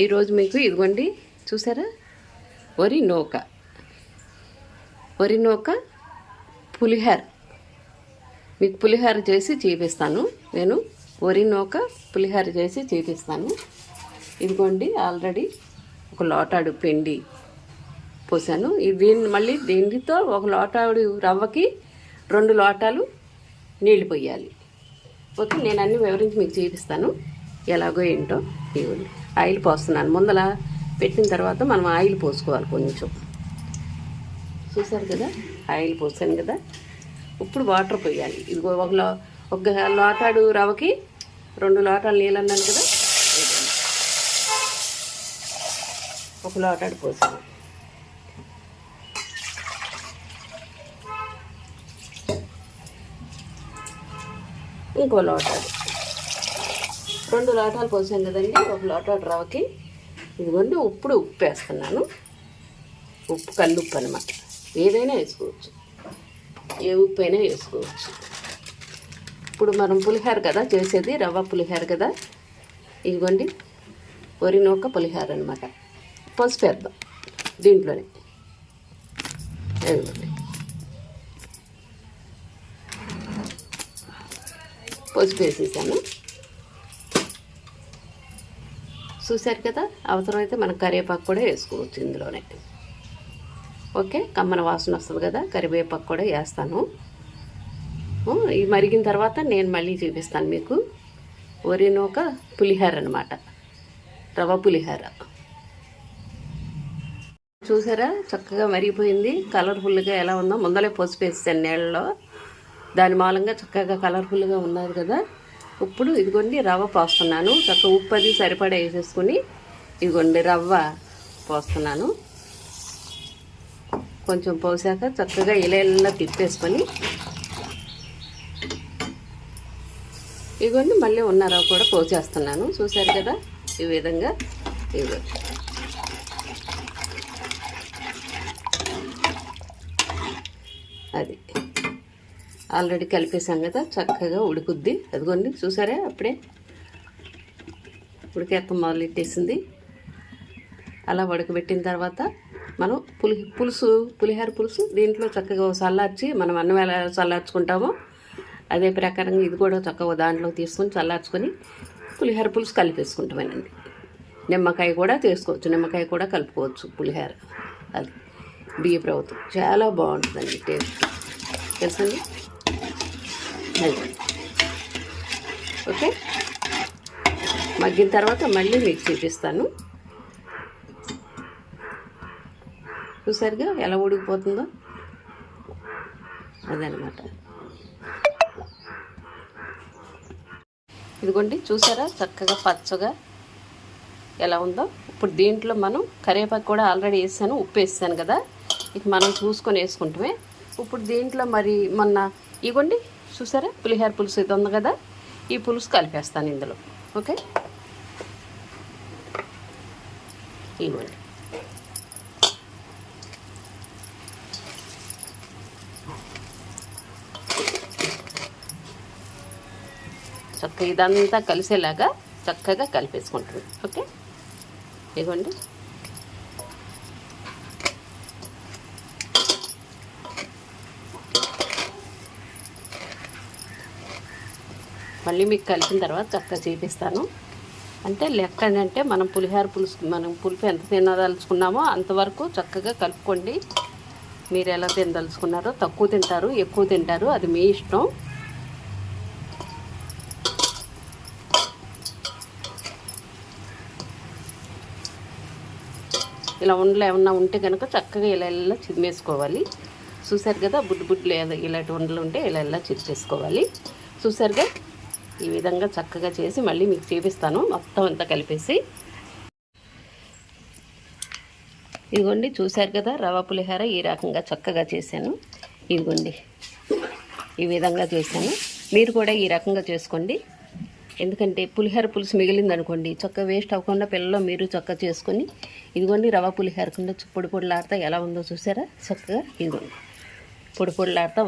ఈరోజు మీకు ఇదిగోండి చూసారా, వరి నూక పులిహోర. మీకు పులిహోర చేసి చూపిస్తాను. నేను వరి నూక పులిహోర చేసి చూపిస్తాను. ఇదిగోండి ఆల్రెడీ ఒక లోటాడు పిండి పోసాను. మళ్ళీ దీనితో ఒక లోటాడు రవ్వకి 2 లోటాలు నీళ్లు పోయాలి. ఓకే, నేను అన్నీ వివరించి మీకు చూపిస్తాను ఎలాగో ఏంటో. ఇవ్వండి ఆయిల్ పోస్తున్నాను. ముందల పెట్టిన తర్వాత మనం ఆయిల్ పోసుకోవాలి కొంచెం. చూసారు కదా, ఆయిల్ పోసాను కదా. ఇప్పుడు వాటర్ పోయాలి. ఇదిగో ఒక లోటాడు రవ్వకి 2 లోటాలు నీళ్ళు అన్నాను కదా, ఒక లోటాడు పోసాను. ఇంకో లోటాడు, 2 లోటాలు పోసాం కదండి. ఒక లోటాడు రవ్వకి ఇదిగోండి ఉప్పు వేస్తున్నాను. ఉప్పు కల్లుప్పు అనమాట. ఏదైనా వేసుకోవచ్చు, ఏ ఉప్పు అయినా వేసుకోవచ్చు. ఇప్పుడు మనం పులిహోర కదా చేసేది, రవ్వ పులిహోర కదా. ఇదిగోండి వరి నూక పులిహోర అనమాట. పసుపు వేద్దాం దీంట్లోనే. ఇదిగోండి పసుపు వేసేసాను. చూసారు కదా, అవసరమైతే మనం కరివేపాకు కూడా వేసుకోవచ్చు ఇందులోనే. ఓకే, కమ్మన వాసన వస్తుంది కదా, కరివేపాకు కూడా వేస్తాను. ఇది మరిగిన తర్వాత నేను మళ్ళీ చూపిస్తాను మీకు. వరి నూక పులిహోర అనమాట, రవ్వ పులిహోర. చూసారా చక్కగా మరిగిపోయింది. కలర్ఫుల్గా ఎలా ఉందో. ముందలే పసుపు వేసాను నీళ్ళలో, దాని మూలంగా చక్కగా కలర్ఫుల్గా ఉన్నది కదా. ఇప్పుడు ఇదిగోండి రవ్వ పోస్తున్నాను. చక్కగా ఉప్పు అది సరిపడా వేసేసుకుని ఇదిగోండి రవ్వ పోస్తున్నాను. కొంచెం పోసాక చక్కగా ఇలా తిప్పేసుకొని ఇదిగోండి మళ్ళీ ఉన్న రవ్వ కూడా పోసేస్తున్నాను. చూసారు కదా, ఈ విధంగా. ఇదిగో అది ఆల్రెడీ కలిపేసాం కదా, చక్కగా ఉడుకుద్ది. అదిగోండి చూసారా, అప్పుడే ఉడికేత్తం మొదలెట్టేసింది. అలా ఉడకబెట్టిన తర్వాత మనం పులిహోర పులుసు దీంట్లో చక్కగా చల్లార్చి, మనం అన్నం ఎలా చల్లార్చుకుంటామో అదే ప్రకారంగా ఇది కూడా చక్కగా దాంట్లో తీసుకొని చల్లార్చుకొని పులిహోర పులుసు కలిపేసుకుంటామేనండి. నిమ్మకాయ కూడా చేసుకోవచ్చు, నిమ్మకాయ కూడా కలుపుకోవచ్చు పులిహోర. అది బియ్య ప్రభుత్వం చాలా బాగుంటుందండి టేస్ట్, తెలుసండి. ఓకే, మగ్గిన తర్వాత మళ్ళీ మీకు చూపిస్తాను. చూసారుగా ఎలా ఉడికిపోతుందో, అదనమాట. ఇదిగోండి చూసారా చక్కగా పచ్చగా ఎలా ఉందో. ఇప్పుడు దీంట్లో మనం కరివేపాకు కూడా ఆల్రెడీ వేసాను, ఉప్పు వేసాను కదా. ఇక మనం చూసుకొని వేసుకుంటామే. ఇప్పుడు దీంట్లో మరి మొన్న ఇగోండి చూసారా పులిహోర పులుసు ఇది ఉంది కదా, ఈ పులుసు కలిపేస్తాను ఇందులో. ఓకే, ఇవ్వండి. చక్కగా ఇదంతా కలిసేలాగా చక్కగా కలిపేసుకుంటుంది. ఓకే, ఇవ్వండి. మళ్ళీ మీకు కలిపిన తర్వాత చక్కగా చూపిస్తాను. అంటే లెక్క అంటే మనం పులిహోర పులుసు మనం పులుపు ఎంత తినదలుచుకున్నామో అంతవరకు చక్కగా కలుపుకోండి. మీరు ఎలా తినదలుచుకున్నారో, తక్కువ తింటారు ఎక్కువ తింటారు అది మీ ఇష్టం. ఇలా ఉండలు ఏమన్నా ఉంటే కనుక చక్కగా ఇలా చిదిమేసుకోవాలి. చూసారు కదా, బుడ్లు ఇలాంటి ఉండలు ఉంటే ఇలా చిదిమేసుకోవాలి. చూసారుగా, ఈ విధంగా చక్కగా చేసి మళ్ళీ మీకు చూపిస్తాను మొత్తం అంతా కలిపేసి. ఇదిగోండి చూసారు కదా, రవ్వ పులిహోర ఈ రకంగా చక్కగా చేశాను. ఇదిగోండి ఈ విధంగా చేశాను. మీరు కూడా ఈ రకంగా చేసుకోండి. ఎందుకంటే పులిహోర పులుసు మిగిలిందనుకోండి చక్కగా వేస్ట్ అవ్వకుండా పిల్లలు మీరు చక్కగా చేసుకొని ఇదిగోండి రవ్వ పులిహోర కింద పొడి ఎలా ఉందో చూసారా. చక్కగా ఇదిగోండి పొడి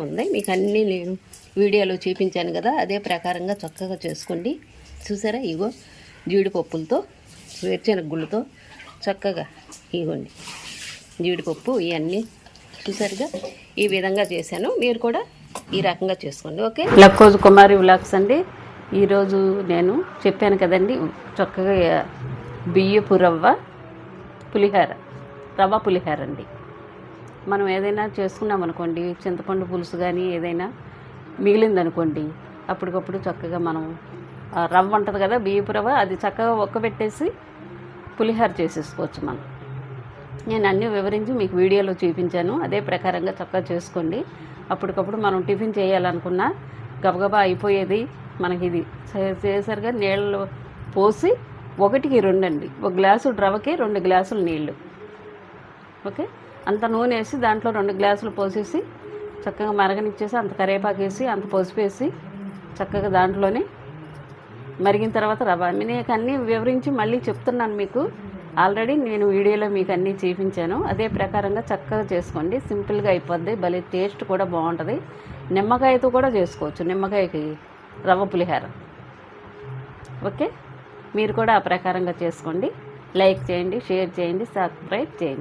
ఉంది. మీకు అన్నీ నేను వీడియోలో చూపించాను కదా, అదే ప్రకారంగా చక్కగా చేసుకోండి. చూసారా, ఇగో జీడిపప్పులతో వేరుశెనగ గుళ్ళతో చక్కగా ఇవ్వండి జీడిపప్పు ఇవన్నీ చూసారుగా ఈ విధంగా చేశాను. మీరు కూడా ఈ రకంగా చేసుకోండి. ఓకే, లక్కోజు కుమారి వ్లాగ్స్ అండి. ఈరోజు నేను చెప్పాను కదండి, చక్కగా బియ్యపు రవ్వ పులిహార అండి. మనం ఏదైనా చేసుకున్నాం అనుకోండి, చింతపండు పులుసు కానీ ఏదైనా మిగిలిందనుకోండి, అప్పటికప్పుడు చక్కగా మనం రవ్వ ఉంటుంది కదా, బియ్యపు రవ్వ, అది చక్కగా ఒక్కబెట్టేసి పులిహార చేసేసుకోవచ్చు మనం. నేను అన్నీ వివరించి మీకు వీడియోలో చూపించాను. అదే ప్రకారంగా చక్కగా చేసుకోండి. అప్పటికప్పుడు మనం టిఫిన్ చేయాలనుకున్నా గబగబా అయిపోయేది మనకి. ఇది చేసరిగా నీళ్ళు పోసి 1కి 2 అండి, 1 గ్లాసు రవ్వకి 2 గ్లాసులు నీళ్ళు. ఓకే, అంత నూనె వేసి దాంట్లో 2 గ్లాసులు పోసేసి చక్కగా మరగనిచ్చేసి అంత కరివేపాకు వేసి అంత పసుపు వేసి చక్కగా దాంట్లోనే మరిగిన తర్వాత రవ్వ. నేను అన్నీ వివరించి మళ్ళీ చెప్తున్నాను మీకు. ఆల్రెడీ నేను వీడియోలో మీకు అన్నీ చూపించాను. అదే ప్రకారంగా చక్కగా చేసుకోండి. సింపుల్గా అయిపోద్ది, భలే టేస్ట్ కూడా బాగుంటుంది. నిమ్మకాయతో కూడా చేసుకోవచ్చు, నిమ్మకాయకి రవ్వ పులిహార. ఓకే, మీరు కూడా ఆ ప్రకారంగా చేసుకోండి. లైక్ చేయండి, షేర్ చేయండి, సబ్స్క్రైబ్ చేయండి.